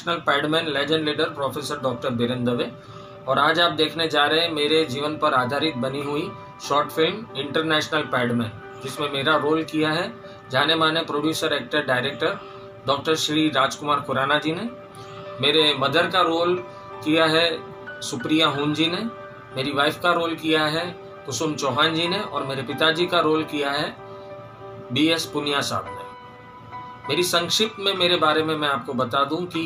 International Padman legend leader professor doctor Biren Dave. और आज आप देखने जा रहे हैं मेरे जीवन पर आधारित बनी हुई शॉर्ट फिल्म इंटरनेशनल पैडमैन, जिसमें मेरा रोल किया है जाने माने producer actor director doctor Shri Rajkumar Khurana ji ने। मेरे मदर का रोल किया है सुप्रिया हुन जी ने। मेरी वाइफ का रोल किया है कुसुम चौहान जी ने। और मेरे पिताजी का रोल किया है BS पुनिया साहब ने। मेरी संक्षिप्त में मेरे बारे में मैं आपको बता दूं कि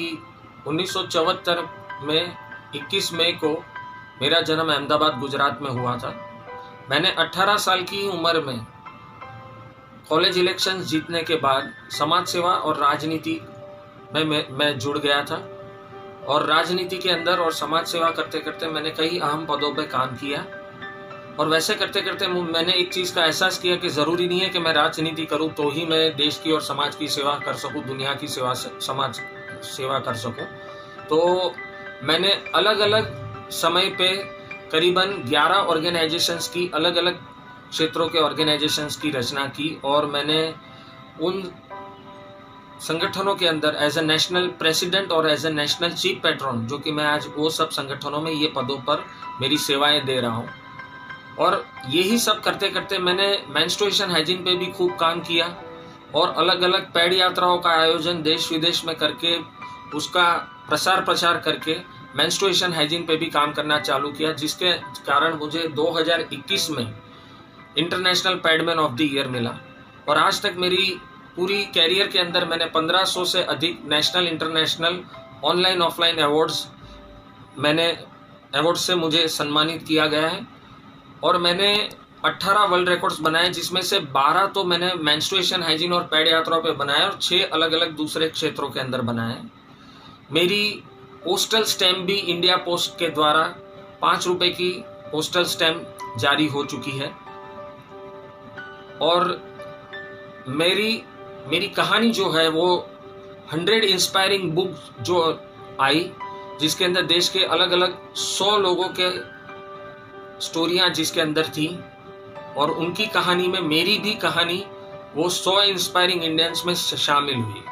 1974 में 21 मई को मेरा जन्म अहमदाबाद गुजरात में हुआ था। मैंने 18 साल की उम्र में कॉलेज इलेक्शंस जीतने के बाद समाज सेवा और राजनीति में मैं जुड़ गया था। और राजनीति के अंदर और समाज सेवा करते करते मैंने कई अहम पदों पर काम किया। और वैसे करते करते मैंने एक चीज़ का एहसास किया कि ज़रूरी नहीं है कि मैं राजनीति करूं तो ही मैं देश की और समाज की सेवा कर सकूं, दुनिया की सेवा, समाज सेवा कर सकूं। तो मैंने अलग अलग समय पे करीबन 11 ऑर्गेनाइजेशंस की, अलग अलग क्षेत्रों के ऑर्गेनाइजेशंस की रचना की। और मैंने उन संगठनों के अंदर एज ए नेशनल प्रेसिडेंट और as a national chief patron, जो कि मैं आज वो सब संगठनों में ये पदों पर मेरी सेवाएं दे रहा हूँ। और यही सब करते करते मैंने मेंस्ट्रुएशन हाइजीन पे भी खूब काम किया और अलग अलग पैड यात्राओं का आयोजन देश विदेश में करके उसका प्रसार प्रचार करके मेंस्ट्रुएशन हाइजीन पे भी काम करना चालू किया, जिसके कारण मुझे 2021 में international Padman of the year मिला। और आज तक मेरी पूरी कैरियर के अंदर मैंने 1500 से अधिक national international online offline awards से मुझे सम्मानित किया गया है। और मैंने 18 वर्ल्ड रिकॉर्ड्स बनाए, जिसमें से 12 तो मैंने मेंस्ट्रुएशन हाइजीन और पैड यात्राओं पे बनाए और 6 अलग अलग दूसरे क्षेत्रों के अंदर बनाए। मेरी पोस्टल स्टैम्प भी इंडिया पोस्ट के द्वारा 5 रुपए की पोस्टल स्टैम्प जारी हो चुकी है। और मेरी कहानी जो है वो 100 इंस्पायरिंग बुक जो आई, जिसके अंदर देश के अलग अलग 100 लोगों के स्टोरियां जिसके अंदर थी, और उनकी कहानी में मेरी भी कहानी वो 100 इंस्पायरिंग इंडियंस में शामिल हुई।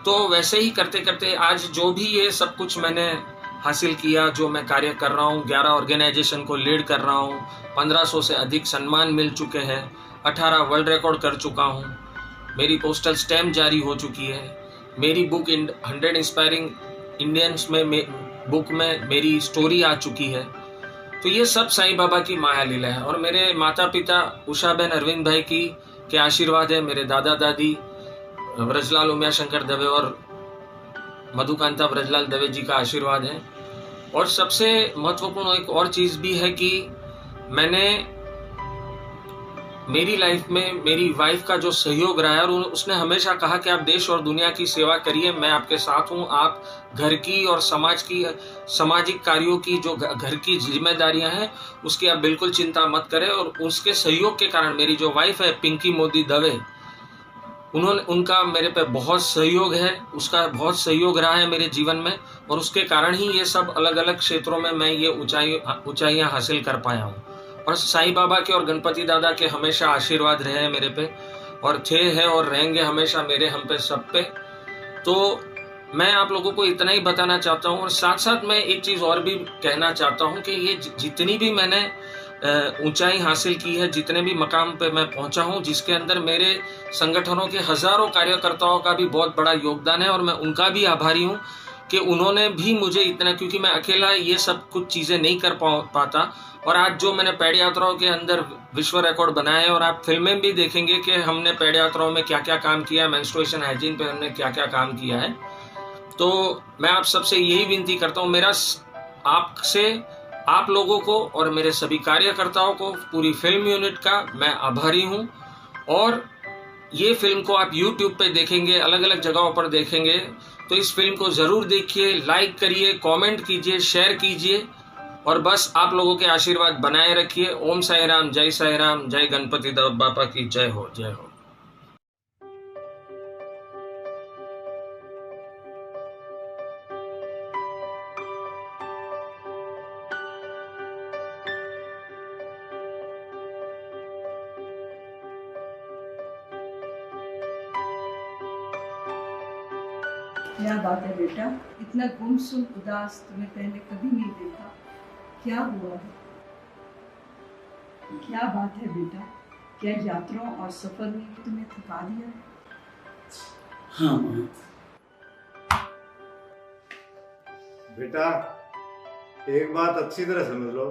तो वैसे ही करते करते आज जो भी ये सब कुछ मैंने हासिल किया, जो मैं कार्य कर रहा हूँ, 11 ऑर्गेनाइजेशन को लीड कर रहा हूँ, 1500 से अधिक सम्मान मिल चुके हैं, 18 वर्ल्ड रिकॉर्ड कर चुका हूँ, मेरी पोस्टल स्टैम्प जारी हो चुकी है, मेरी बुक 100 इंस्पायरिंग इंडियंस में बुक में मेरी स्टोरी आ चुकी है। तो ये सब साईं बाबा की माया लीला है। और मेरे माता पिता उषा बहन अरविंद भाई के आशीर्वाद है, मेरे दादा दादी ब्रजलाल उमाशंकर दवे और मधुकांता ब्रजलाल दवे जी का आशीर्वाद है। और सबसे महत्वपूर्ण एक और चीज़ भी है कि मैंने मेरी लाइफ में मेरी वाइफ का जो सहयोग रहा है, और उसने हमेशा कहा कि आप देश और दुनिया की सेवा करिए, मैं आपके साथ हूँ। आप घर की और सामाजिक कार्यों की जो घर की जिम्मेदारियां हैं उसकी आप बिल्कुल चिंता मत करें। और उसके सहयोग के कारण मेरी जो वाइफ है पिंकी मोदी दवे, उनका मेरे पे बहुत सहयोग है, उसका बहुत सहयोग रहा है मेरे जीवन में। और उसके कारण ही ये सब अलग अलग क्षेत्रों में मैं ये ऊंचाइयां हासिल कर पाया हूँ। और साईं बाबा के और गणपति दादा के हमेशा आशीर्वाद रहे हैं मेरे पे, और थे हैं और रहेंगे हमेशा मेरे हम पे सब पे। तो मैं आप लोगों को इतना ही बताना चाहता हूँ। और साथ साथ मैं एक चीज़ और भी कहना चाहता हूँ कि ये जितनी भी मैंने ऊंचाई हासिल की है, जितने भी मकाम पे मैं पहुंचा हूँ, जिसके अंदर मेरे संगठनों के हजारों कार्यकर्ताओं का भी बहुत बड़ा योगदान है, और मैं उनका भी आभारी हूँ कि उन्होंने भी मुझे इतना, क्योंकि मैं अकेला ये सब कुछ चीज़ें नहीं कर पाता। और आज जो मैंने पैड यात्राओं के अंदर विश्व रिकॉर्ड बनाए, और आप फिल्में भी देखेंगे कि हमने पैड यात्राओं में क्या क्या काम किया, मेंस्ट्रुएशन हाइजीन पे हमने क्या क्या काम किया है। तो मैं आप सबसे यही विनती करता हूँ, मेरा आपसे, आप लोगों को और मेरे सभी कार्यकर्ताओं को, पूरी फिल्म यूनिट का मैं आभारी हूँ। और ये फिल्म को आप YouTube पे देखेंगे, अलग अलग जगहों पर देखेंगे, तो इस फिल्म को ज़रूर देखिए, लाइक करिए, कमेंट कीजिए, शेयर कीजिए, और बस आप लोगों के आशीर्वाद बनाए रखिए। ओम साई राम, जय गणपति बापा की जय हो, जय हो। क्या बात है बेटा, इतना गुमसुम उदास तुम्हें पहले कभी नहीं देखा। क्या हुआ है? क्या बात है बेटा, क्या यात्राओं और सफर ने तुम्हें थका दिया है? हाँ माँ। बेटा, एक बात अच्छी तरह समझ लो,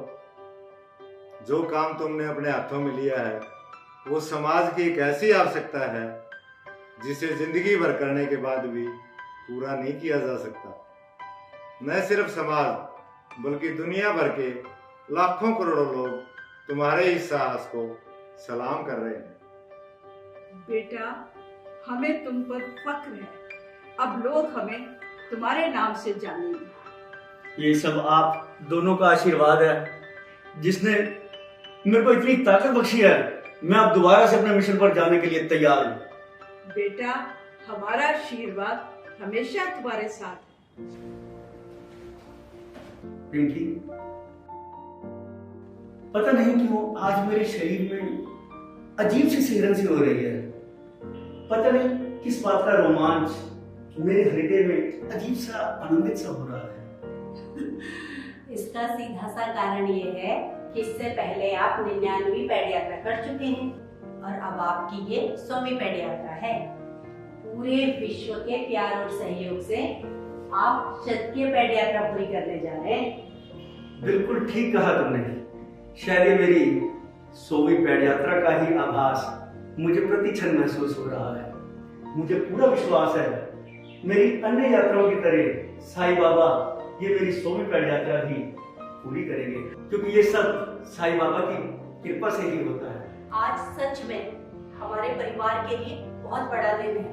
जो काम तुमने अपने हाथों में लिया है वो समाज की एक ऐसी आवश्यकता है जिसे जिंदगी भर करने के बाद भी पूरा नहीं किया जा सकता। न सिर्फ समाज बल्कि दुनिया भर के लाखों करोड़ों लोग तुम्हारे इस साहस को सलाम कर रहे हैं। बेटा, हमें तुम पर फक्र है। अब लोग हमें तुम्हारे नाम से जानेंगे। ये सब आप दोनों का आशीर्वाद है जिसने मेरे को इतनी ताकत बख्शी है। मैं अब दोबारा से अपने मिशन पर जाने के लिए तैयार हूँ। बेटा, हमारा आशीर्वाद हमेशा तुम्हारे साथ है। पिंकी, पता नहीं क्यों आज मेरे शरीर में अजीब सी सिहरन सी हो रही है। पता नहीं किस बात का रोमांच मेरे हृदय में अजीब सा आनंदित सा हो रहा है। इसका सीधा सा कारण ये है कि इससे पहले आप 99वीं पैड यात्रा कर चुके हैं और अब आपकी ये 100वीं पैड यात्रा है। पूरे विश्व के प्यार और सहयोग से आप 100वीं पैड यात्रा पूरी करने जा रहे हैं। बिल्कुल ठीक कहा तुमने। शायद ये मेरी 100वीं पैड यात्रा का ही आभास मुझे प्रति क्षण महसूस हो रहा है। मुझे पूरा विश्वास है मेरी अन्य यात्राओं की तरह साईं बाबा ये मेरी 100वीं पैड यात्रा भी पूरी करेंगे, क्योंकि ये सब साईं बाबा की कृपा से ही होता है। आज सच में हमारे परिवार के लिए बहुत बड़ा दिन है।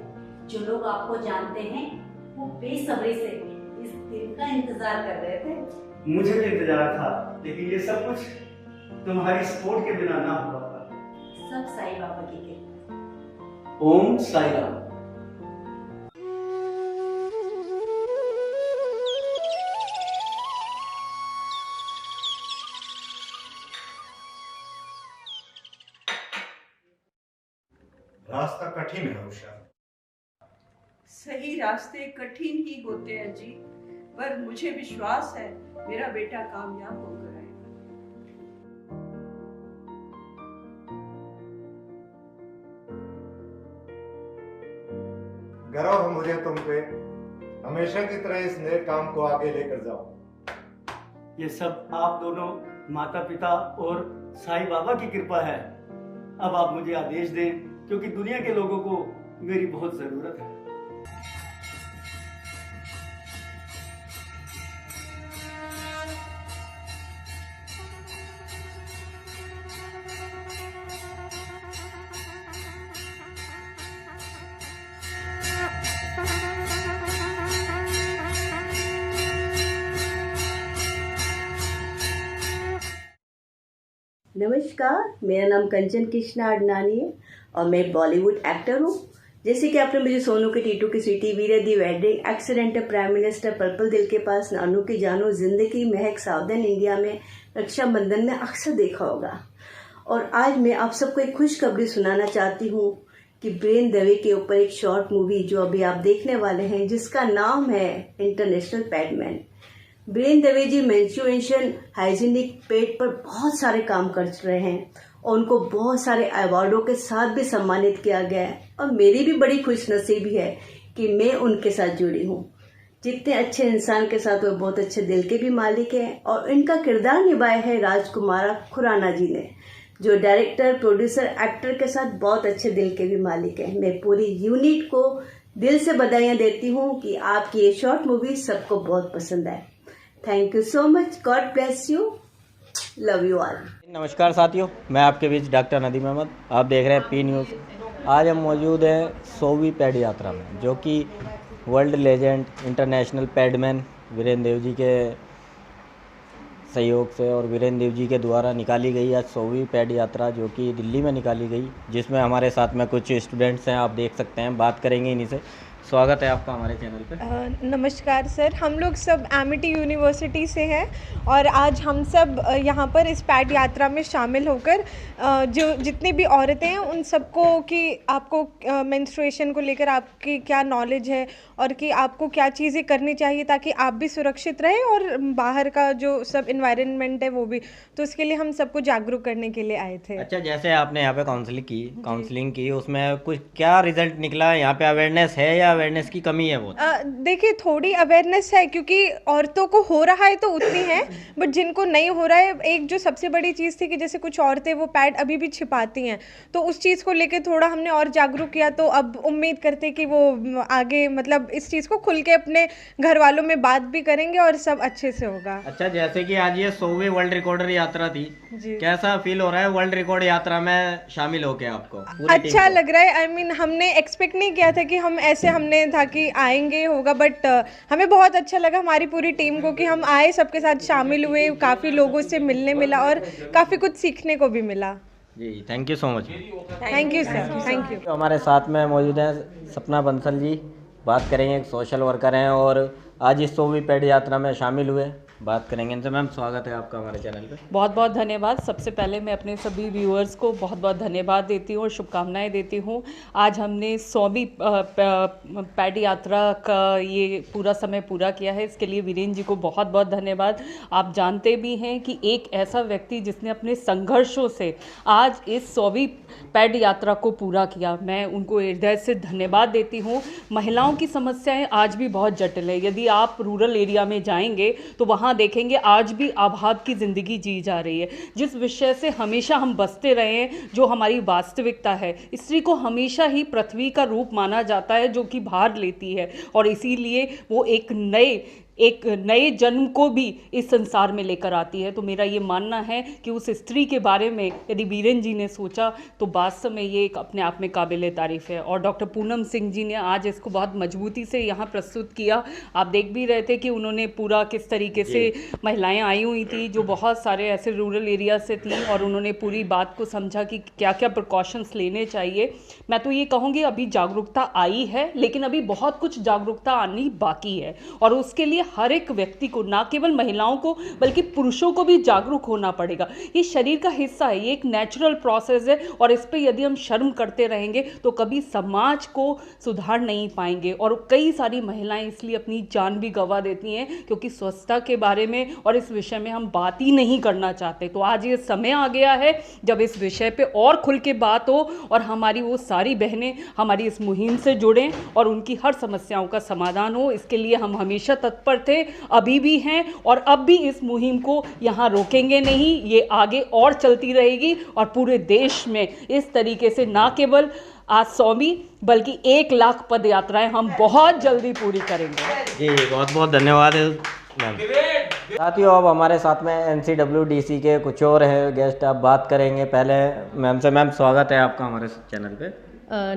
जो लोग आपको जानते हैं वो बेसब्री से इस दिन का इंतजार कर रहे थे। मुझे भी इंतजार था, लेकिन ये सब कुछ तुम्हारी सपोर्ट के बिना ना हो पाता। सब साईं बाबा की कृपा। ओम साईं राम। रास्ता कठिन है उषा। सही रास्ते कठिन ही होते हैं जी, पर मुझे विश्वास है मेरा बेटा कामयाब होकर आएगा। गर्व है मुझे तुम पे। हमेशा की तरह इस नए काम को आगे लेकर जाओ। ये सब आप दोनों माता पिता और साईं बाबा की कृपा है। अब आप मुझे आदेश दें, क्योंकि दुनिया के लोगों को मेरी बहुत जरूरत है। नमस्कार, मेरा नाम कंचन कृष्णा अडनानी है और मैं बॉलीवुड एक्टर हूँ। जैसे कि आपने मुझे सोनू के Titu Ki Sweety, Veere Di wedding, accidental prime minister, पर्पल दिल के पास, नानू की जानू, जिंदगी, महक, सावधान इंडिया में, रक्षाबंधन में अक्सर देखा होगा। और आज मैं आप सबको एक खुशखबरी सुनाना चाहती हूँ कि बीरेन दवे के ऊपर एक शॉर्ट मूवी जो अभी आप देखने वाले हैं, जिसका नाम है इंटरनेशनल पैडमैन। बीरेन दवे जी मेंस्ट्रुएशन हाइजीनिक पेट पर बहुत सारे काम कर रहे हैं और उनको बहुत सारे अवार्डों के साथ भी सम्मानित किया गया है। और मेरी भी बड़ी खुशनसीबी है कि मैं उनके साथ जुड़ी हूँ। जितने अच्छे इंसान के साथ वो बहुत अच्छे दिल के भी मालिक हैं। और इनका किरदार निभाया है राजकुमारा खुराना जी ने, जो डायरेक्टर, प्रोड्यूसर, एक्टर के साथ बहुत अच्छे दिल के भी मालिक हैं। मैं पूरी यूनिट को दिल से बधाइयाँ देती हूँ कि आपकी ये शॉर्ट मूवी सबको बहुत पसंद आए। Thank you so much. God bless you. Love you all. नमस्कार साथियों, मैं आपके बीच डॉक्टर नदीम अहमद। आप देख रहे हैं पी न्यूज़। आज हम मौजूद हैं 100वीं पैड यात्रा में, जो कि world legend international padman Viren Dev ji के सहयोग से और वीरेन देव जी के द्वारा निकाली गई आज 100वीं पैड यात्रा, जो कि दिल्ली में निकाली गई, जिसमें हमारे साथ में कुछ स्टूडेंट्स हैं, आप देख सकते हैं। बात करेंगे इन्हीं से। स्वागत है आपका हमारे चैनल पे। नमस्कार सर, हम लोग सब एमिटी यूनिवर्सिटी से हैं और आज हम सब यहाँ पर इस पैड यात्रा में शामिल होकर जो जितनी भी औरतें हैं उन सबको कि आपको मेंस्ट्रुएशन को लेकर आपकी क्या नॉलेज है और कि आपको क्या चीज़ें करनी चाहिए ताकि आप भी सुरक्षित रहें और बाहर का जो सब इन्वायरमेंट है वो भी, तो उसके लिए हम सबको जागरूक करने के लिए आए थे। अच्छा, जैसे आपने यहाँ पे काउंसलिंग की उसमें कुछ क्या रिजल्ट निकला? यहाँ पे अवेयरनेस है या अवेयरनेस की कमी है? वो देखिए, थोड़ी अवेयरनेस है क्योंकि औरतों को हो रहा है तो उतनी है, बट जिनको नहीं हो रहा है, एक जो सबसे बड़ी चीज़ थी कि जैसे कुछ औरतें वो पैड अभी भी छिपाती हैं, तो उस चीज़ को लेकर थोड़ा हमने और जागरूक किया। तो अब उम्मीद करते कि वो आगे मतलब इस चीज़ को खुल के अपने घर वालों में बात भी करेंगे और सब अच्छे से होगा। अच्छा, जैसे कि आज ये 100वीं वर्ल्ड रिकॉर्डर यात्रा थी, कैसा फील हो रहा है वर्ल्ड रिकॉर्ड यात्रा में शामिल होके आपको? अच्छा लग रहा है। आई मीन हमने एक्सपेक्ट नहीं किया था कि हम ऐसे, हमने था कि आएंगे होगा, बट हमें बहुत अच्छा लगा हमारी पूरी टीम को कि हम आए, सबके साथ शामिल हुए, काफ़ी लोगों से मिलने मिला और काफ़ी कुछ सीखने को भी मिला। जी, thank you so much. Thank you sir, thank you. हमारे साथ में मौजूद हैं सपना बंसल जी, बात करेंगे, एक सोशल वर्कर हैं और आज इस 100वीं पैड यात्रा में शामिल हुए, बात करेंगे इनसे। मैम, स्वागत है आपका हमारे चैनल पे। बहुत बहुत धन्यवाद। सबसे पहले मैं अपने सभी व्यूअर्स को बहुत बहुत धन्यवाद देती हूँ और शुभकामनाएं देती हूँ। आज हमने 100वीं पैड यात्रा का ये पूरा समय पूरा किया है, इसके लिए वीरेंद्र जी को बहुत बहुत धन्यवाद। आप जानते भी हैं कि एक ऐसा व्यक्ति जिसने अपने संघर्षों से आज इस 100वीं पैड यात्रा को पूरा किया, मैं उनको हृदय से धन्यवाद देती हूँ। महिलाओं की समस्याएं आज भी बहुत जटिल है। यदि आप रूरल एरिया में जाएंगे तो वहाँ देखेंगे आज भी आबाद की ज़िंदगी जी जा रही है। जिस विषय से हमेशा हम बसते रहे हैं, जो हमारी वास्तविकता है, स्त्री को हमेशा ही पृथ्वी का रूप माना जाता है जो कि भार लेती है और इसीलिए वो एक नए जन्म को भी इस संसार में लेकर आती है। तो मेरा ये मानना है कि उस स्त्री के बारे में यदि वीरेंद्र जी ने सोचा तो वास्तव में ये एक अपने आप में काबिल तारीफ़ है। और डॉक्टर पूनम सिंह जी ने आज इसको बहुत मजबूती से यहाँ प्रस्तुत किया। आप देख भी रहे थे कि उन्होंने पूरा किस तरीके से महिलाएं आई हुई थी जो बहुत सारे ऐसे रूरल एरिया से थी और उन्होंने पूरी बात को समझा कि क्या क्या प्रिकॉशंस लेने चाहिए। मैं तो ये कहूँगी अभी जागरूकता आई है, लेकिन अभी बहुत कुछ जागरूकता आनी बाकी है और उसके लिए हर एक व्यक्ति को, ना केवल महिलाओं को बल्कि पुरुषों को भी जागरूक होना पड़ेगा। ये शरीर का हिस्सा है, ये एक नेचुरल प्रोसेस है और इस पे यदि हम शर्म करते रहेंगे तो कभी समाज को सुधार नहीं पाएंगे। और कई सारी महिलाएं इसलिए अपनी जान भी गंवा देती हैं क्योंकि स्वच्छता के बारे में और इस विषय में हम बात ही नहीं करना चाहते। तो आज ये समय आ गया है जब इस विषय पे और खुल के बात हो और हमारी वो सारी बहनें हमारी इस मुहिम से जुड़ें और उनकी हर समस्याओं का समाधान हो। इसके लिए हम हमेशा तत्पर थे, अभी भी हैं और अब भी इस मुहिम को यहाँ रोकेंगे नहीं। ये आगे और चलती रहेगी और पूरे देश में इस तरीके से ना केवल आज 100वीं बल्कि 1 लाख पद यात्राएं हम बहुत जल्दी पूरी करेंगे। जी, बहुत बहुत धन्यवाद मैम। साथियों, अब हमारे साथ में NCWDC के कुछ और हैं गेस्ट, आप बात करेंगे पहले मैम से। मैम, स्वागत है आपका हमारे चैनल पे।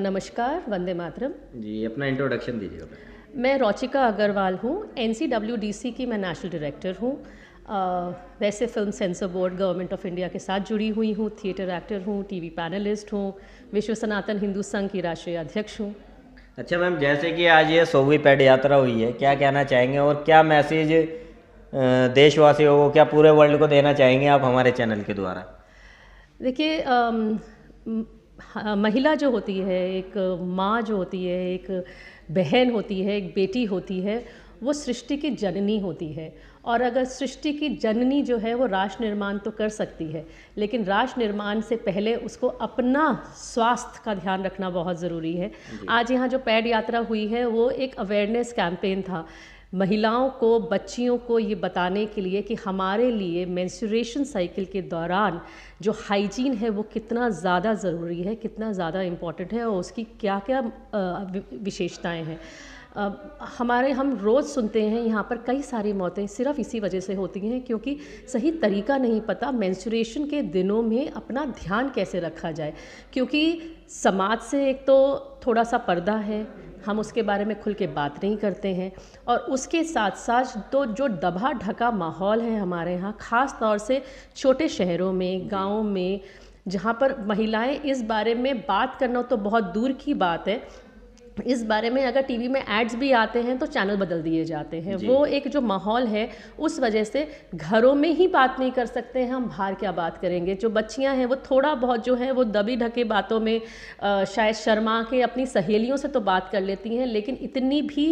नमस्कार, वंदे मातरम। जी, अपना इंट्रोडक्शन दीजिएगा। मैं रौचिका अग्रवाल हूँ, NCWDC की मैं नेशनल डायरेक्टर हूँ। वैसे film sensor board government of India के साथ जुड़ी हुई हूँ, थिएटर एक्टर हूँ, टीवी पैनलिस्ट हूँ, विश्व सनातन हिंदू संघ की राष्ट्रीय अध्यक्ष हूँ। अच्छा मैम, जैसे कि आज ये 100वीं पैड यात्रा हुई है, क्या कहना चाहेंगे और क्या मैसेज देशवासियों को, क्या पूरे वर्ल्ड को देना चाहेंगे आप हमारे चैनल के द्वारा? देखिए, महिला जो होती है, एक माँ जो होती है, एक बहन होती है, एक बेटी होती है, वो सृष्टि की जननी होती है। और अगर सृष्टि की जननी जो है वो राष्ट्र निर्माण तो कर सकती है, लेकिन राष्ट्र निर्माण से पहले उसको अपना स्वास्थ्य का ध्यान रखना बहुत ज़रूरी है। आज यहाँ जो पैड यात्रा हुई है वो एक अवेयरनेस कैंपेन था, महिलाओं को, बच्चियों को ये बताने के लिए कि हमारे लिए मेंस्ट्रुएशन साइकिल के दौरान जो हाइजीन है वो कितना ज़्यादा ज़रूरी है, कितना ज़्यादा इम्पॉर्टेंट है और उसकी क्या क्या विशेषताएं हैं। हम रोज़ सुनते हैं यहाँ पर कई सारी मौतें सिर्फ इसी वजह से होती हैं क्योंकि सही तरीका नहीं पता मेंस्ट्रुएशन के दिनों में अपना ध्यान कैसे रखा जाए। क्योंकि समाज से एक तो थोड़ा सा पर्दा है, हम उसके बारे में खुल के बात नहीं करते हैं, और उसके साथ साथ तो जो दबा ढका माहौल है हमारे यहाँ, ख़ास तौर से छोटे शहरों में, गाँव में, जहाँ पर महिलाएं इस बारे में बात करना तो बहुत दूर की बात है, इस बारे में अगर टीवी में एड्स भी आते हैं तो चैनल बदल दिए जाते हैं। वो एक जो माहौल है उस वजह से घरों में ही बात नहीं कर सकते हैं, हम बाहर क्या बात करेंगे। जो बच्चियां हैं वो थोड़ा बहुत जो है वो दबी ढके बातों में शायद शर्मा के अपनी सहेलियों से तो बात कर लेती हैं, लेकिन इतनी भी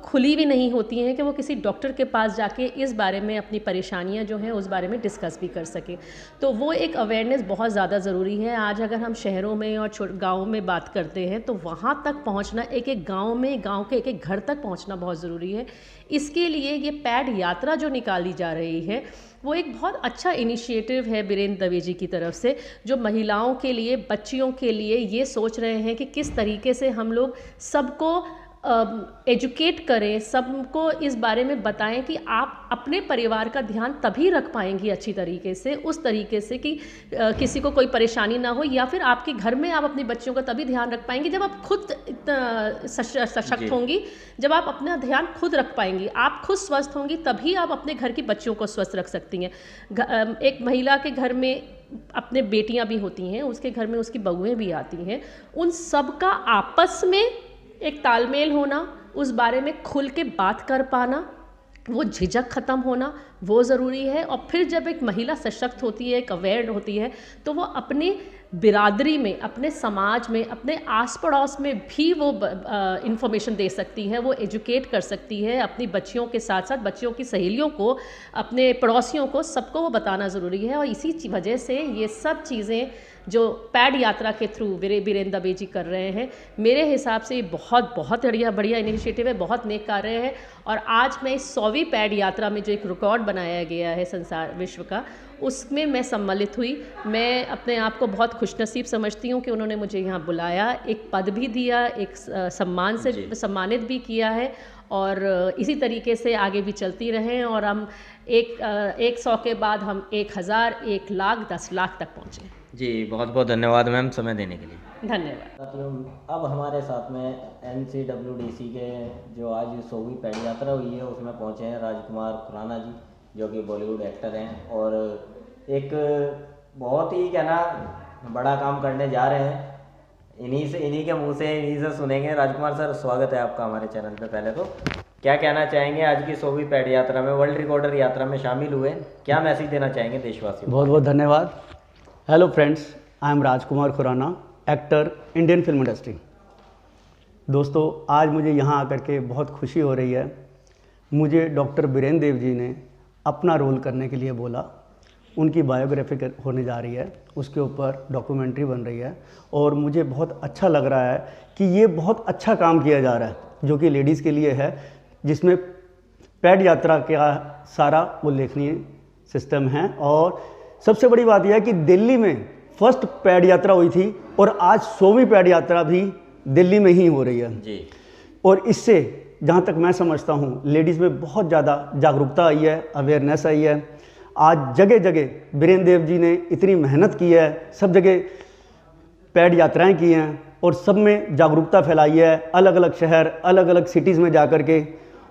खुली भी नहीं होती हैं कि वो किसी डॉक्टर के पास जाके इस बारे में अपनी परेशानियाँ जो हैं उस बारे में डिस्कस भी कर सकें। तो वो एक अवेयरनेस बहुत ज़्यादा ज़रूरी है। आज अगर हम शहरों में और गाँव में बात करते हैं तो वहाँ तक पहुंचना, एक एक गांव में, गांव के एक एक घर तक पहुंचना बहुत ज़रूरी है। इसके लिए ये पैड यात्रा जो निकाली जा रही है वो एक बहुत अच्छा इनिशिएटिव है बीरेंद्र दवे जी की तरफ से, जो महिलाओं के लिए, बच्चियों के लिए ये सोच रहे हैं कि किस तरीके से हम लोग सबको एजुकेट करें, सबको इस बारे में बताएं कि आप अपने परिवार का ध्यान तभी रख पाएंगी अच्छी तरीके से, उस तरीके से कि किसी को कोई परेशानी ना हो, या फिर आपके घर में आप अपने बच्चों का तभी ध्यान रख पाएंगे जब आप खुद सशक्त होंगी, जब आप अपना ध्यान खुद रख पाएंगी, आप खुद स्वस्थ होंगी, तभी आप अपने घर की बच्चियों को स्वस्थ रख सकती हैं। एक महिला के घर में अपने बेटियां भी होती हैं, उसके घर में उसकी बहुएं भी आती हैं, उन सब का आपस में एक तालमेल होना, उस बारे में खुल के बात कर पाना, वो झिझक ख़त्म होना वो ज़रूरी है। और फिर जब एक महिला सशक्त होती है, एक अवेयर होती है, तो वो अपने बिरादरी में, अपने समाज में, अपने आस पड़ोस में भी वो इंफॉर्मेशन दे सकती है, वो एजुकेट कर सकती है। अपनी बच्चियों के साथ साथ बच्चियों की सहेलियों को, अपने पड़ोसियों को, सबको वो बताना ज़रूरी है। और इसी वजह से ये सब चीज़ें जो पैड यात्रा के थ्रू बीरेंद्र दवे जी कर रहे हैं, मेरे हिसाब से ये बहुत बहुत बढ़िया इनिशिएटिव है, बहुत नेक कार्य है। और आज मैं इस 100वीं पैड यात्रा में जो एक रिकॉर्ड बनाया गया है संसार विश्व का, उसमें मैं सम्मिलित हुई। मैं अपने आप को बहुत खुशनसीब समझती हूँ कि उन्होंने मुझे यहाँ बुलाया, एक पद भी दिया, एक सम्मान से सम्मानित भी किया है, और इसी तरीके से आगे भी चलती रहें। और हम 100 के बाद हम 1000, 1 लाख, 10 लाख तक पहुँचे। जी बहुत बहुत धन्यवाद मैम समय देने के लिए। धन्यवाद। अब हमारे साथ में NCWDC के जो आज 100वीं पैड यात्रा हुई है उसमें पहुंचे हैं राजकुमार खुराना जी, जो कि बॉलीवुड एक्टर हैं और एक बहुत ही क्या ना बड़ा काम करने जा रहे हैं। इन्हीं के मुंह से, इन्हीं से सुनेंगे। राजकुमार सर, स्वागत है आपका हमारे चैनल पे। पहले तो क्या कहना चाहेंगे, आज की 100वीं पैड यात्रा में, वर्ल्ड रिकॉर्डर यात्रा में शामिल हुए, क्या मैसेज देना चाहेंगे देशवासियों? बहुत बहुत धन्यवाद। Hello friends, I am Rajkumar Khurana, actor, Indian film industry. दोस्तों, आज मुझे यहाँ आकर के बहुत खुशी हो रही है। मुझे डॉक्टर बीरेंद्र देव जी ने अपना रोल करने के लिए बोला। उनकी बायोग्राफी होने जा रही है, उसके ऊपर डॉक्यूमेंट्री बन रही है, और मुझे बहुत अच्छा लग रहा है कि ये बहुत अच्छा काम किया जा रहा है जो कि लेडीज़ के लिए है, जिसमें पैड यात्रा का सारा उल्लेखनीय सिस्टम है। और सबसे बड़ी बात यह है कि दिल्ली में फर्स्ट पैड यात्रा हुई थी और आज 100वीं पैड यात्रा भी दिल्ली में ही हो रही है जी। और इससे जहाँ तक मैं समझता हूँ लेडीज़ में बहुत ज़्यादा जागरूकता आई है, अवेयरनेस आई है। आज जगह जगह बीरेंद्र देव जी ने इतनी मेहनत की है, सब जगह पैड यात्राएं की हैं और सब में जागरूकता फैलाई है, अलग अलग शहर, अलग अलग सिटीज़ में जा कर के।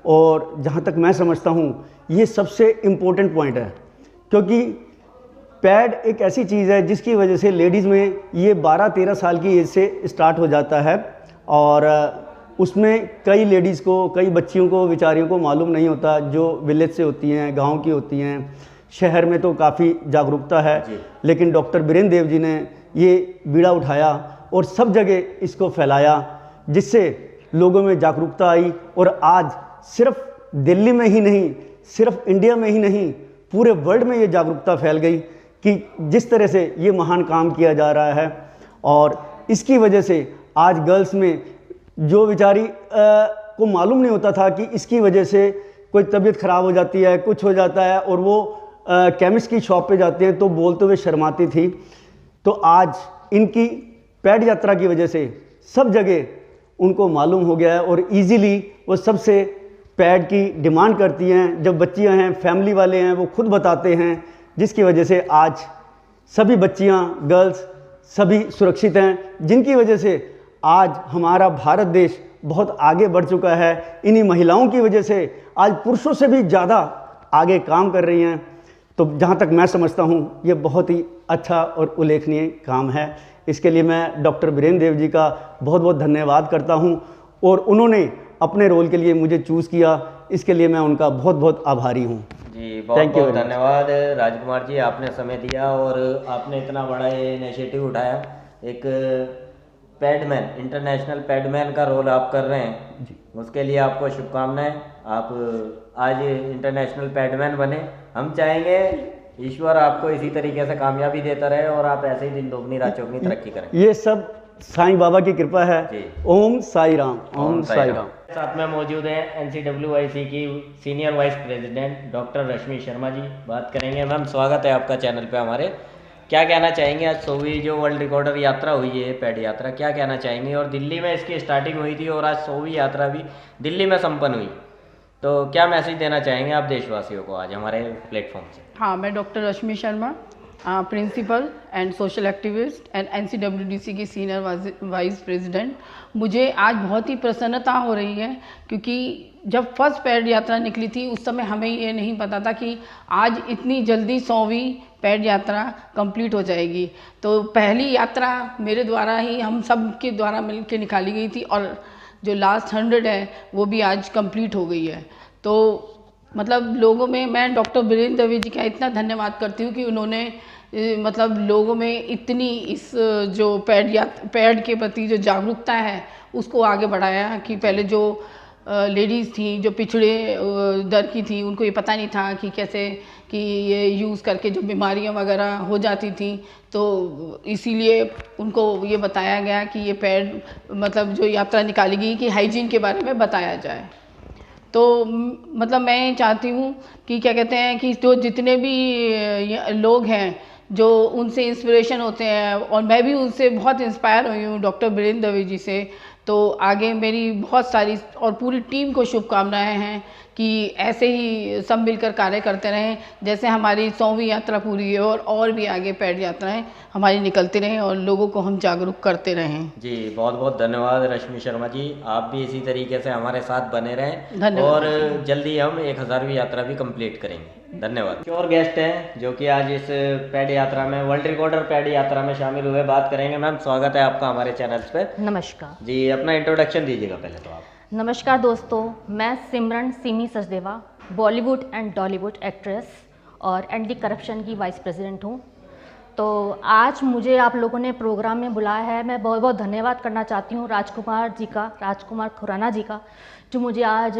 और जहाँ तक मैं समझता हूँ ये सबसे इम्पोर्टेंट पॉइंट है, क्योंकि पैड एक ऐसी चीज़ है जिसकी वजह से लेडीज़ में ये 12-13 साल की एज से स्टार्ट हो जाता है और उसमें कई लेडीज़ को, कई बच्चियों को, बेचारियों को मालूम नहीं होता, जो विलेज से होती हैं, गांव की होती हैं। शहर में तो काफ़ी जागरूकता है, लेकिन डॉक्टर बीरेंद्र देव जी ने ये बीड़ा उठाया और सब जगह इसको फैलाया, जिससे लोगों में जागरूकता आई। और आज सिर्फ दिल्ली में ही नहीं, सिर्फ इंडिया में ही नहीं, पूरे वर्ल्ड में ये जागरूकता फैल गई कि जिस तरह से ये महान काम किया जा रहा है। और इसकी वजह से आज गर्ल्स में जो बेचारी को मालूम नहीं होता था कि इसकी वजह से कोई तबीयत ख़राब हो जाती है, कुछ हो जाता है, और वो केमिस्ट की शॉप पे जाते हैं तो बोलते हुए शर्माती थी, तो आज इनकी पैड यात्रा की वजह से सब जगह उनको मालूम हो गया है और इजीली वो सबसे पैड की डिमांड करती हैं। जब बच्चियां हैं, फैमिली वाले हैं, वो खुद बताते हैं, जिसकी वजह से आज सभी बच्चियां, गर्ल्स सभी सुरक्षित हैं, जिनकी वजह से आज हमारा भारत देश बहुत आगे बढ़ चुका है। इन्हीं महिलाओं की वजह से आज पुरुषों से भी ज़्यादा आगे काम कर रही हैं। तो जहाँ तक मैं समझता हूँ ये बहुत ही अच्छा और उल्लेखनीय काम है। इसके लिए मैं डॉक्टर वीरेंद्र देव जी का बहुत बहुत धन्यवाद करता हूँ और उन्होंने अपने रोल के लिए मुझे चूज़ किया, इसके लिए मैं उनका बहुत बहुत आभारी हूँ। जी बहुत बहुत धन्यवाद राजकुमार जी, आपने समय दिया और आपने इतना बड़ा ये इनिशिएटिव उठाया। एक पैडमैन, इंटरनेशनल पैडमैन का रोल आप कर रहे हैं जी, उसके लिए आपको शुभकामनाएं। आप आज इंटरनेशनल पैडमैन बने। हम चाहेंगे ईश्वर आपको इसी तरीके से कामयाबी देता रहे और आप ऐसे ही दिन दोगुनी रात चौगुनी तरक्की करें। ये सब साईं बाबा की कृपा है। ओम साई राम, ओम साई राम। साथ में मौजूद हैं NCWIC की senior vice president doctor Rashmi Sharma ji, बात करेंगे। मैम स्वागत है आपका चैनल पे हमारे। क्या कहना चाहेंगे आज 100वीं जो वर्ल्ड रिकॉर्डर यात्रा हुई है, पैड यात्रा, क्या कहना चाहेंगे? और दिल्ली में इसकी स्टार्टिंग हुई थी और आज 100वीं यात्रा भी दिल्ली में संपन्न हुई, तो क्या मैसेज देना चाहेंगे आप देशवासियों को आज हमारे प्लेटफॉर्म से? हाँ, मैं doctor Rashmi Sharma, principal and social activist and NCWDC की सीनियर वाइस प्रेसिडेंट। मुझे आज बहुत ही प्रसन्नता हो रही है क्योंकि जब फर्स्ट पैड यात्रा निकली थी उस समय हमें ये नहीं पता था कि आज इतनी जल्दी 100वीं पैड यात्रा कंप्लीट हो जाएगी। तो पहली यात्रा मेरे द्वारा ही, हम सब के द्वारा मिल के निकाली गई थी और जो लास्ट 100 है वो भी आज कंप्लीट हो गई है। तो मतलब लोगों में मैं डॉक्टर वीरेंद्र दवे जी का इतना धन्यवाद करती हूँ कि उन्होंने मतलब लोगों में इतनी इस जो पैड के प्रति जो जागरूकता है उसको आगे बढ़ाया कि पहले जो लेडीज़ थी जो पिछड़े दर की थी उनको ये पता नहीं था कि कैसे कि ये यूज़ करके जो बीमारियां वगैरह हो जाती थी, तो इसीलिए उनको ये बताया गया कि ये पैड मतलब जो यात्रा निकाली गई कि हाइजीन के बारे में बताया जाए। तो मतलब मैं चाहती हूँ कि क्या कहते हैं कि जो जितने भी लोग हैं जो उनसे इंस्पिरेशन होते हैं, और मैं भी उनसे बहुत इंस्पायर हुई हूँ डॉक्टर वीरेंद्र दवे जी से, तो आगे मेरी बहुत सारी और पूरी टीम को शुभकामनाएं हैं कि ऐसे ही सब मिलकर कार्य करते रहें, जैसे हमारी 100वीं यात्रा पूरी है और भी आगे पैड यात्राएं हमारी निकलती रहें और लोगों को हम जागरूक करते रहें। जी बहुत बहुत धन्यवाद रश्मि शर्मा जी, आप भी इसी तरीके से हमारे साथ बने रहें और जल्दी हम 1000वीं यात्रा भी कंप्लीट करेंगे। धन्यवाद। और गेस्ट हैं जो कि आज इस पैड यात्रा में, वर्ल्ड रिकॉर्डर पैड यात्रा में शामिल हुए, बात करेंगे। मैम स्वागत है आपका हमारे चैनल पे। नमस्कार जी, अपना इंट्रोडक्शन दीजिएगा पहले तो आप। नमस्कार दोस्तों, मैं सिमरन सिमी सचदेवा, बॉलीवुड एंड टॉलीवुड एक्ट्रेस और एंटी करप्शन की वाइस प्रेसिडेंट हूँ। तो आज मुझे आप लोगों ने प्रोग्राम में बुलाया है, मैं बहुत बहुत धन्यवाद करना चाहती हूँ राजकुमार खुराना जी का, जो मुझे आज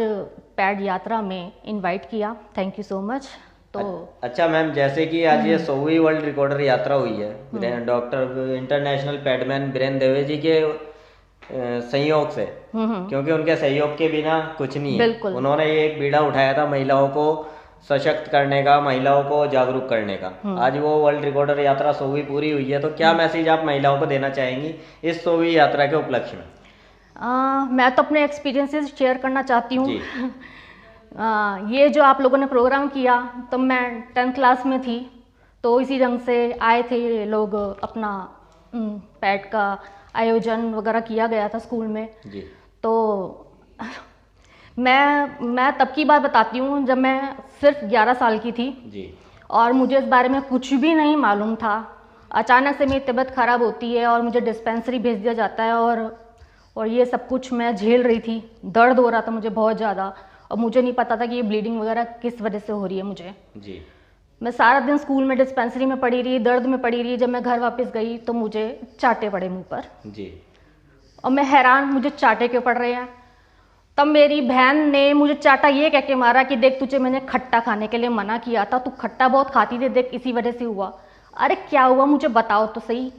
पैड यात्रा में इनवाइट किया। Thank you so much. तो अच्छा मैम, जैसे कि आज ये 100वीं वर्ल्ड रिकॉर्डर यात्रा हुई है डॉक्टर इंटरनेशनल पैडमैन वीरेंद्र दवे जी के सहयोग से, क्योंकि उनके सहयोग के बिना कुछ नहीं है। उन्होंने ये एक बीड़ा उठाया था महिलाओं को सशक्त करने का, महिलाओं को जागरूक करने का। आज वो वर्ल्ड रिकॉर्डर यात्रा 100वीं पूरी हुई है, तो क्या मैसेज आप महिलाओं को देना चाहेंगी इस 100वीं यात्रा के उपलक्ष्य में? मैं तो अपने एक्सपीरियंसेस शेयर करना चाहती हूँ। ये जो आप लोगों ने प्रोग्राम किया, तो मैं 10th क्लास में थी, तो इसी ढंग से आए थे ये लोग, अपना पैड का आयोजन वगैरह किया गया था स्कूल में जी। तो मैं तब की बात बताती हूँ जब मैं सिर्फ 11 साल की थी जी, और मुझे इस बारे में कुछ भी नहीं मालूम था। अचानक से मेरी तबीयत ख़राब होती है और मुझे डिस्पेंसरी भेज दिया जाता है, और ये सब कुछ मैं झेल रही थी। दर्द हो रहा था मुझे बहुत ज़्यादा, और मुझे नहीं पता था कि ये ब्लीडिंग वगैरह किस वजह से हो रही है मुझे जी। मैं सारा दिन स्कूल में डिस्पेंसरी में पड़ी रही, दर्द में पड़ी रही। जब मैं घर वापस गई तो मुझे चाटे पड़े मुंह पर जी, और मैं हैरान, मुझे चाटे क्यों पड़ रहे हैं। तब मेरी बहन ने मुझे चाटा ये कह के मारा कि देख, तुझे मैंने खट्टा खाने के लिए मना किया था, तू खट्टा बहुत खाती थी, देख इसी वजह से हुआ। अरे क्या हुआ मुझे बताओ तो सही।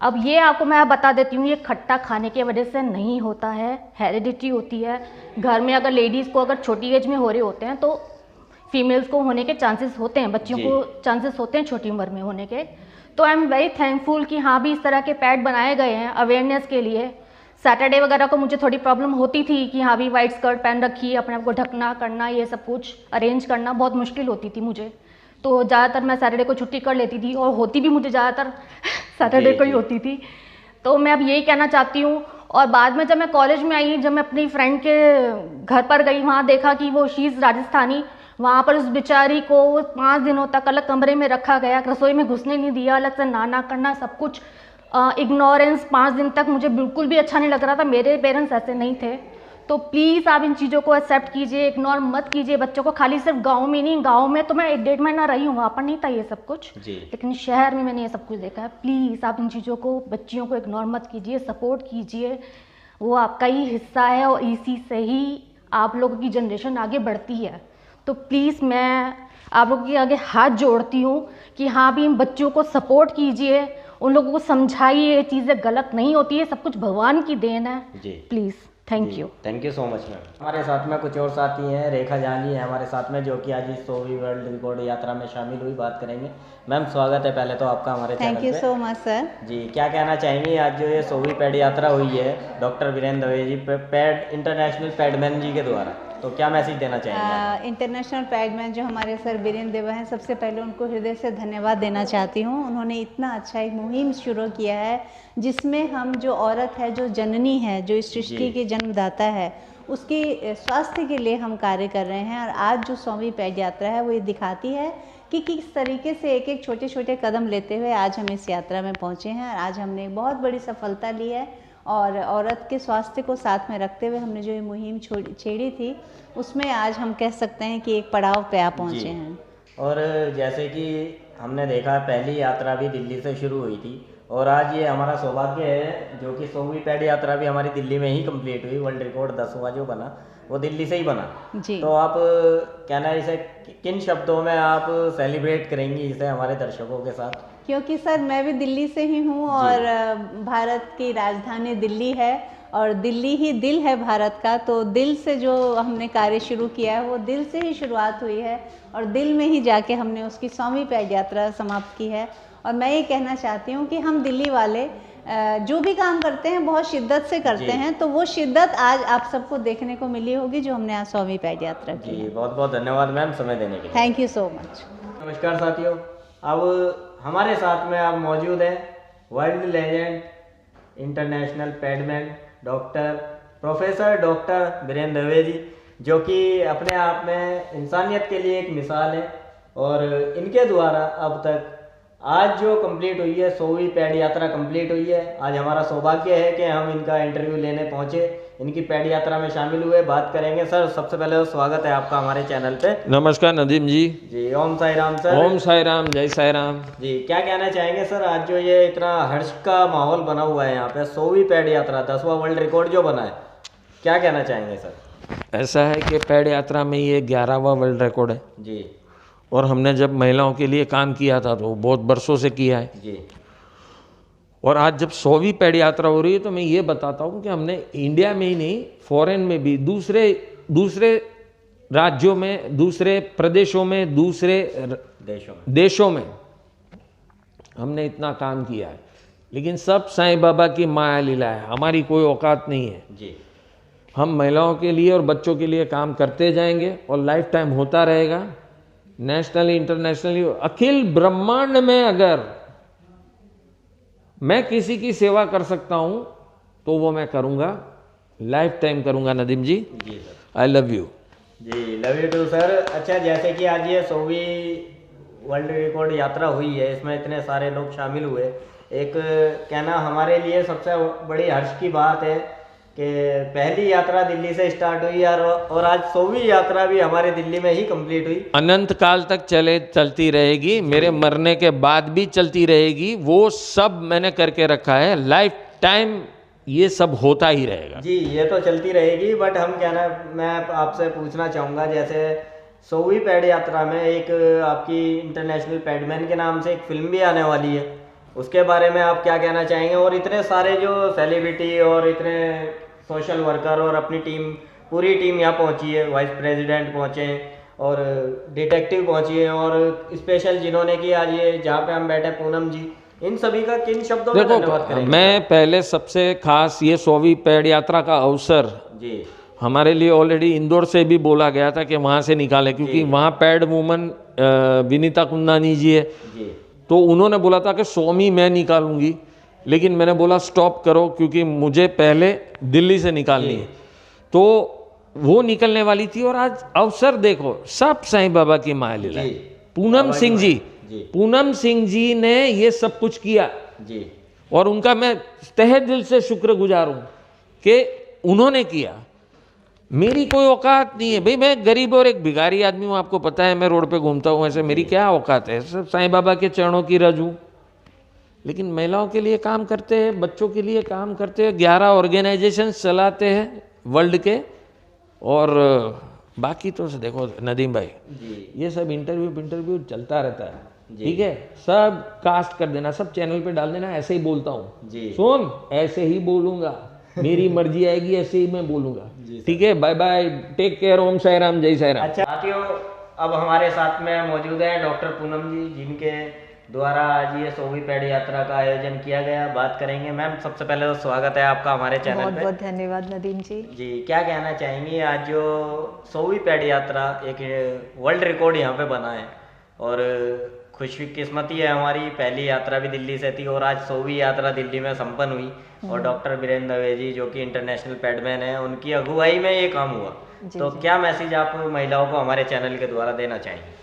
अब ये आपको मैं बता देती हूँ, ये खट्टा खाने की वजह से नहीं होता है, हेरिडिटी होती है। घर में अगर लेडीज़ को अगर छोटी एज में हो रहे होते हैं तो फीमेल्स को होने के चांसेस होते हैं, बच्चियों को चांसेस होते हैं छोटी उम्र में होने के। तो आई एम वेरी थैंकफुल कि हाँ भी इस तरह के पैड बनाए गए हैं अवेयरनेस के लिए। सैटरडे वगैरह को मुझे थोड़ी प्रॉब्लम होती थी कि हाँ भी वाइट स्कर्ट पहन रखी, अपने आप को ढकना करना, ये सब कुछ अरेंज करना बहुत मुश्किल होती थी मुझे। तो ज़्यादातर मैं सैटरडे को छुट्टी कर लेती थी, और होती भी मुझे ज़्यादातर सैटरडे को ही होती थी। तो मैं अब यही कहना चाहती हूँ। और बाद में जब मैं कॉलेज में आई, जब मैं अपनी फ्रेंड के घर पर गई, वहाँ देखा कि वो शी इज़ राजस्थानी, वहाँ पर उस बेचारी को 5 दिनों तक अलग कमरे में रखा गया, रसोई में घुसने नहीं दिया, अलग से नहाना करना सब कुछ इग्नोरेंस। 5 दिन तक मुझे बिल्कुल भी अच्छा नहीं लग रहा था। मेरे पेरेंट्स ऐसे नहीं थे। तो प्लीज़ आप इन चीज़ों को एक्सेप्ट कीजिए, इग्नोर मत कीजिए बच्चों को। खाली सिर्फ गांव में नहीं, गांव में तो मैं 1-1.5 महीना रही हूँ, वहाँ पर नहीं था ये सब कुछ, लेकिन शहर में मैंने ये सब कुछ देखा है। प्लीज़ आप इन चीज़ों को, बच्चियों को इग्नोर मत कीजिए, सपोर्ट कीजिए। वो आपका ही हिस्सा है और इसी से ही आप लोगों की जनरेशन आगे बढ़ती है। तो प्लीज़ मैं आप लोगों के आगे हाथ जोड़ती हूँ कि हाँ भी इन बच्चों को सपोर्ट कीजिए, उन लोगों को समझाइए ये चीज़ें गलत नहीं होती है, सब कुछ भगवान की देन है। Please, thank you so much ma'am. हमारे साथ में कुछ और साथी हैं, रेखा जानी है हमारे साथ में, जो कि आज इस 100वीं वर्ल्ड रिकॉर्ड यात्रा में शामिल हुई। बात करेंगे। मैम स्वागत है पहले तो आपका हमारे चैनल पे। Thank you so much sir. जी, क्या कहना चाहेंगी? आज जो ये 100वीं पैड यात्रा हुई है डॉक्टर वीरेंद्र दवे जी, पैड इंटरनेशनल पैडमैन जी के द्वारा, तो क्या मैसेज देना चाहेंगे? इंटरनेशनल पैडमैन जो हमारे सर वीरेंद्र देवा हैं, सबसे पहले उनको हृदय से धन्यवाद देना चाहती हूँ। उन्होंने इतना अच्छा एक मुहिम शुरू किया है जिसमें हम जो औरत है, जो जननी है, जो इस सृष्टि के जन्मदाता है, उसके स्वास्थ्य के लिए हम कार्य कर रहे हैं। और आज जो 100वीं पैड यात्रा है वो ये दिखाती है कि किस तरीके से एक एक छोटे छोटे कदम लेते हुए आज हम इस यात्रा में पहुँचे हैं। और आज हमने एक बहुत बड़ी सफलता ली है और औरत के स्वास्थ्य को साथ में रखते हुए हमने जो ये मुहिम छेड़ी थी, उसमें आज हम कह सकते हैं कि एक पड़ाव पे आप पहुँचे हैं। और जैसे कि हमने देखा पहली यात्रा भी दिल्ली से शुरू हुई थी और आज ये हमारा सौभाग्य है जो कि 100वीं पैड यात्रा भी हमारी दिल्ली में ही कंप्लीट हुई। वर्ल्ड रिकॉर्ड 10वां जो बना वो दिल्ली से ही बना जी। तो आप कहना इसे किन शब्दों में आप सेलिब्रेट करेंगी इसे हमारे दर्शकों के साथ? क्योंकि सर मैं भी दिल्ली से ही हूँ और भारत की राजधानी दिल्ली है और दिल्ली ही दिल है भारत का। तो दिल से जो हमने कार्य शुरू किया है वो दिल से ही शुरुआत हुई है और दिल में ही जाके हमने उसकी 100वीं पैड यात्रा समाप्त की है। और मैं ये कहना चाहती हूँ कि हम दिल्ली वाले जो भी काम करते हैं बहुत शिद्दत से करते हैं, तो वो शिद्दत आज आप सबको देखने को मिली होगी जो हमने आज 100वीं पैड यात्रा की। जी, बहुत बहुत धन्यवाद मैम समय देने के लिए। Thank you so much. नमस्कार साथियों, अब हमारे साथ में आप मौजूद हैं world legend international padman professor doctor Virendra Dave ji, जो कि अपने आप में इंसानियत के लिए एक मिसाल है। और इनके द्वारा अब तक आज जो कंप्लीट हुई है 100वीं पैड यात्रा कंप्लीट हुई है। आज हमारा सौभाग्य है कि हम इनका इंटरव्यू लेने पहुंचे, इनकी पैड यात्रा में शामिल हुए, बात करेंगे। सर सबसे पहले तो स्वागत है आपका हमारे चैनल पे। नमस्कार नदीम जी। जी, ओम साई राम सर। ओम साई राम, जय साई राम जी। क्या कहना चाहेंगे सर, आज जो ये इतना हर्ष का माहौल बना हुआ है यहाँ पे 100वीं पैड यात्रा 10वां वर्ल्ड रिकॉर्ड जो बना है, क्या कहना चाहेंगे सर? ऐसा है कि पैड यात्रा में ये 11वां वर्ल्ड रिकॉर्ड है जी। और हमने जब महिलाओं के लिए काम किया था तो बहुत बरसों से किया है जी। और आज जब 100वीं पैड यात्रा हो रही है तो मैं ये बताता हूँ कि हमने इंडिया में ही नहीं, फॉरेन में भी, दूसरे राज्यों में, दूसरे प्रदेशों में, दूसरे देशों में हमने इतना काम किया है। लेकिन सब साईं बाबा की माया लीला है, हमारी कोई औकात नहीं है जी। हम महिलाओं के लिए और बच्चों के लिए काम करते जाएंगे और लाइफ टाइम होता रहेगा। नेशनली, इंटरनेशनली, अखिल ब्रह्मांड में अगर मैं किसी की सेवा कर सकता हूं तो वो मैं करूंगा, लाइफ टाइम करूंगा नदीम जी। जी सर, आई लव यू। जी, लव यू टू सर। अच्छा, जैसे कि आज ये 100वीं वर्ल्ड रिकॉर्ड यात्रा हुई है, इसमें इतने सारे लोग शामिल हुए, एक कहना हमारे लिए सबसे बड़ी हर्ष की बात है कि पहली यात्रा दिल्ली से स्टार्ट हुई और आज 100वीं यात्रा भी हमारे दिल्ली में ही कंप्लीट हुई। अनंत काल तक चलती रहेगी, मेरे मरने के बाद भी चलती रहेगी। वो सब मैंने करके रखा है, लाइफ टाइम ये सब होता ही रहेगा। जी, ये तो चलती रहेगी, बट मैं आपसे पूछना चाहूँगा, जैसे 100वीं पैड यात्रा में एक आपकी इंटरनेशनल पैडमैन के नाम से एक फिल्म भी आने वाली है, उसके बारे में आप क्या कहना चाहेंगे? और इतने सारे जो सेलिब्रिटी और इतने सोशल वर्कर और अपनी टीम, पूरी टीम यहाँ पहुँची है, वाइस प्रेसिडेंट पहुँचे और डिटेक्टिव पहुँची है और स्पेशल जिन्होंने कि आज ये जहाँ पे हम बैठे पूनम जी, इन सभी का किन शब्दों में धन्यवाद करेंगे? मैं पहले सबसे खास ये 100वीं पैड यात्रा का अवसर जी हमारे लिए ऑलरेडी इंदौर से भी बोला गया था कि वहाँ से निकालें, क्योंकि वहाँ पैड वूमन विनीता कुंदानी जी है जी। तो उन्होंने बोला था कि 100वीं मैं निकालूंगी, लेकिन मैंने बोला स्टॉप करो क्योंकि मुझे पहले दिल्ली से निकालनी है। तो वो निकलने वाली थी और आज अवसर देखो, सब साईं बाबा की माया लीला। पूनम सिंह जी ने ये सब कुछ किया जी, और उनका मैं तहे दिल से शुक्रगुजार हूँ कि उन्होंने किया। मेरी कोई औकात नहीं है भाई, मैं गरीब और एक भिखारी आदमी हूँ, आपको पता है, मैं रोड पे घूमता हूँ, ऐसे मेरी क्या औकात है, सब साईं बाबा के चरणों की रज हूँ। लेकिन महिलाओं के लिए काम करते हैं, बच्चों के लिए काम करते हैं, 11 ऑर्गेनाइजेशन चलाते हैं वर्ल्ड के, और बाकी तो देखो नदीम भाई ये सब इंटरव्यू चलता रहता है, ठीक है, सब कास्ट कर देना, सब चैनल पे डाल देना, ऐसे ही बोलता हूँ, सुन ऐसे ही बोलूंगा, मेरी मर्जी आएगी ऐसे ही मैं बोलूंगा, ठीक है, बाय बाय, टेक केयर, ओम साई राम, जय साई राम। अच्छा साथियों, अब हमारे साथ में मौजूद हैं डॉक्टर पूनम जी, जिनके द्वारा आज ये 100वीं पैड यात्रा का आयोजन किया गया। बात करेंगे। मैम सबसे पहले तो स्वागत है आपका हमारे चैनल पे। बहुत बहुत धन्यवाद नदीम जी। जी, क्या कहना चाहेंगी, आज जो 100वीं पैड यात्रा, एक वर्ल्ड रिकॉर्ड यहाँ पे बना है, और खुशकिस्मती है हमारी, पहली यात्रा भी दिल्ली से थी और आज 100वीं यात्रा दिल्ली में संपन्न हुई, और डॉक्टर वीरेंद्र दवे जी जो कि इंटरनेशनल पैडमैन है, उनकी अगुवाई में ये काम हुआ। तो क्या मैसेज आप महिलाओं को हमारे चैनल के द्वारा देना चाहेंगे?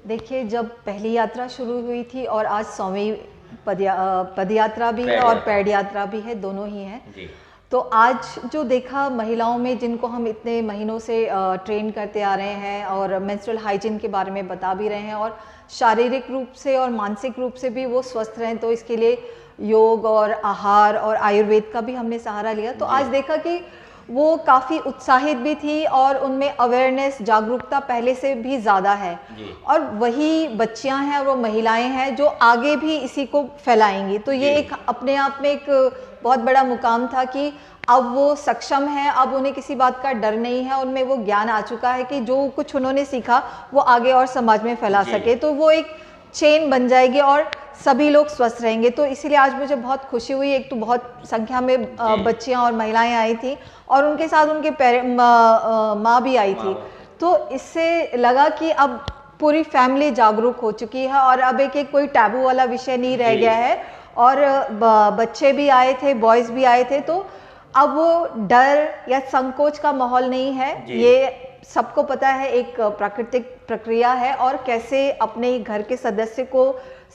देखिए, जब पहली यात्रा शुरू हुई थी और आज 100वीं पदयात्रा भी है और पैड यात्रा भी है, दोनों ही हैं, तो आज जो देखा महिलाओं में, जिनको हम इतने महीनों से ट्रेन करते आ रहे हैं और मेंस्ट्रुअल हाइजीन के बारे में बता भी रहे हैं, और शारीरिक रूप से और मानसिक रूप से भी वो स्वस्थ रहें, तो इसके लिए योग और आहार और आयुर्वेद का भी हमने सहारा लिया। तो आज देखा कि वो काफ़ी उत्साहित भी थी और उनमें अवेयरनेस, जागरूकता पहले से भी ज़्यादा है, और वही बच्चियां हैं और वो महिलाएं हैं जो आगे भी इसी को फैलाएंगी। तो ये एक अपने आप में एक बहुत बड़ा मुकाम था कि अब वो सक्षम है, अब उन्हें किसी बात का डर नहीं है, उनमें वो ज्ञान आ चुका है कि जो कुछ उन्होंने सीखा वो आगे और समाज में फैला सके, तो वो एक चेन बन जाएगी और सभी लोग स्वस्थ रहेंगे। तो इसीलिए आज मुझे बहुत खुशी हुई। एक तो बहुत संख्या में बच्चियां और महिलाएं आई थी और उनके साथ उनके माँ भी आई थी, तो इससे लगा कि अब पूरी फैमिली जागरूक हो चुकी है और अब एक कोई टैबू वाला विषय नहीं रह गया है, और बच्चे भी आए थे, बॉयज़ भी आए थे, तो अब वो डर या संकोच का माहौल नहीं है। ये सबको पता है एक प्राकृतिक प्रक्रिया है और कैसे अपने घर के सदस्य को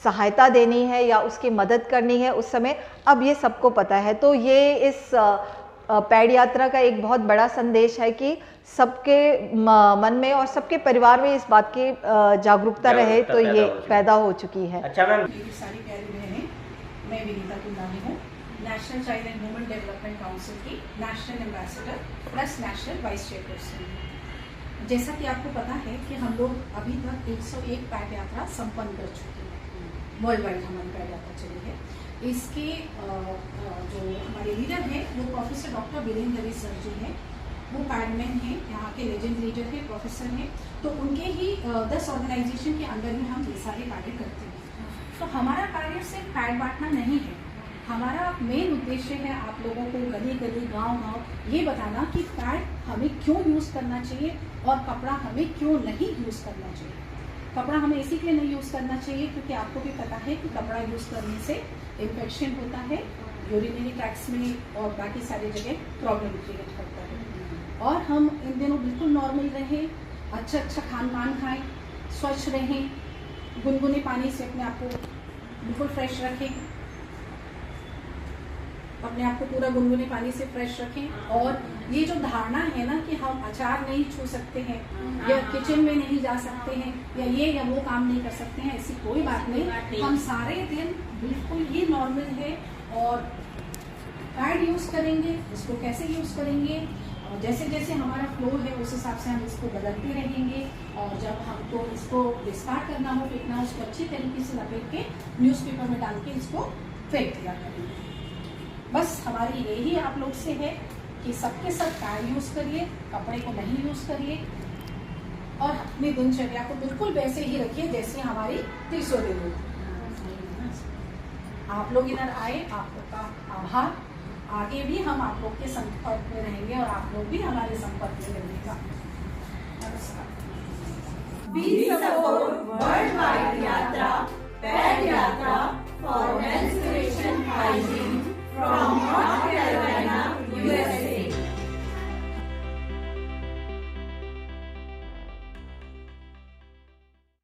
सहायता देनी है या उसकी मदद करनी है उस समय, अब ये सबको पता है। तो ये इस पैड यात्रा का एक बहुत बड़ा संदेश है कि सबके मन में और सबके परिवार में इस बात की जागरूकता रहे, तो ये पैदा हो चुकी है। अच्छा मैम, सारी प्यारी बहनें, मैं विनीता कुंदानी हूँ, national child and women development council की national ambassador plus national vice chairperson. जैसा कि आपको पता है कि हम लोग अभी तक 101 पैड यात्रा संपन्न कर चुके हैं, वर्ल्ड वाइड हमारी पैड यात्रा चली है। इसके जो हमारे लीडर हैं वो professor doctor Virendra Dave sir ji हैं, वो पैडमैन हैं, यहाँ के लेजेंड लीडर हैं, प्रोफेसर हैं, तो उनके ही 10 ऑर्गेनाइजेशन के अंदर में हम ये सारे कार्य करते हैं। तो हमारा कार्य सिर्फ पैड बांटना नहीं है, हमारा मेन उद्देश्य है आप लोगों को गली गली, गांव-गांव ये बताना कि पैड हमें क्यों यूज़ करना चाहिए और कपड़ा हमें क्यों नहीं यूज़ करना चाहिए। कपड़ा हमें इसी के लिए नहीं यूज़ करना चाहिए क्योंकि आपको भी पता है कि कपड़ा यूज़ करने से इन्फेक्शन होता है, यूरिनरी ट्रैक्ट्स में और बाकी सारी जगह प्रॉब्लम क्रिएट करता है। और हम इन दिनों बिल्कुल नॉर्मल रहें, अच्छा खान पान खाएँ, स्वच्छ रहें, गुनगुने पानी से अपने आप को बिल्कुल फ्रेश रखें, अपने आप को पूरा गुनगुने पानी से फ्रेश रखें। और ये जो धारणा है ना कि हम अचार नहीं छू सकते हैं या किचन में नहीं जा सकते हैं या ये या वो काम नहीं कर सकते हैं, ऐसी कोई बात नहीं। हम सारे दिन बिल्कुल ये नॉर्मल है और पैड यूज़ करेंगे, इसको कैसे यूज़ करेंगे, जैसे जैसे हमारा फ्लो है उस हिसाब से हम इसको बदलते रहेंगे, और जब हमको इसको डिस्कार्ड करना हो, फेंकना हो, उसको अच्छी तरीके से लपेट के न्यूज़पेपर में डाल के इसको फेंक दिया करेंगे। बस हमारी यही आप लोग से है कि सबके सब पैड यूज़ करिए, कपड़े को नहीं यूज़ करिए और अपनी दिनचर्या को बिल्कुल वैसे ही रखिए जैसे हमारी 300 दिन होती। आप लोग इधर आए, आप लोग का आभार। आगे भी हम आप लोग के संपर्क में रहेंगे और आप लोग भी हमारे संपर्क में रहेंगे। नमस्कार। We support worldwide यात्रा, पैड यात्रा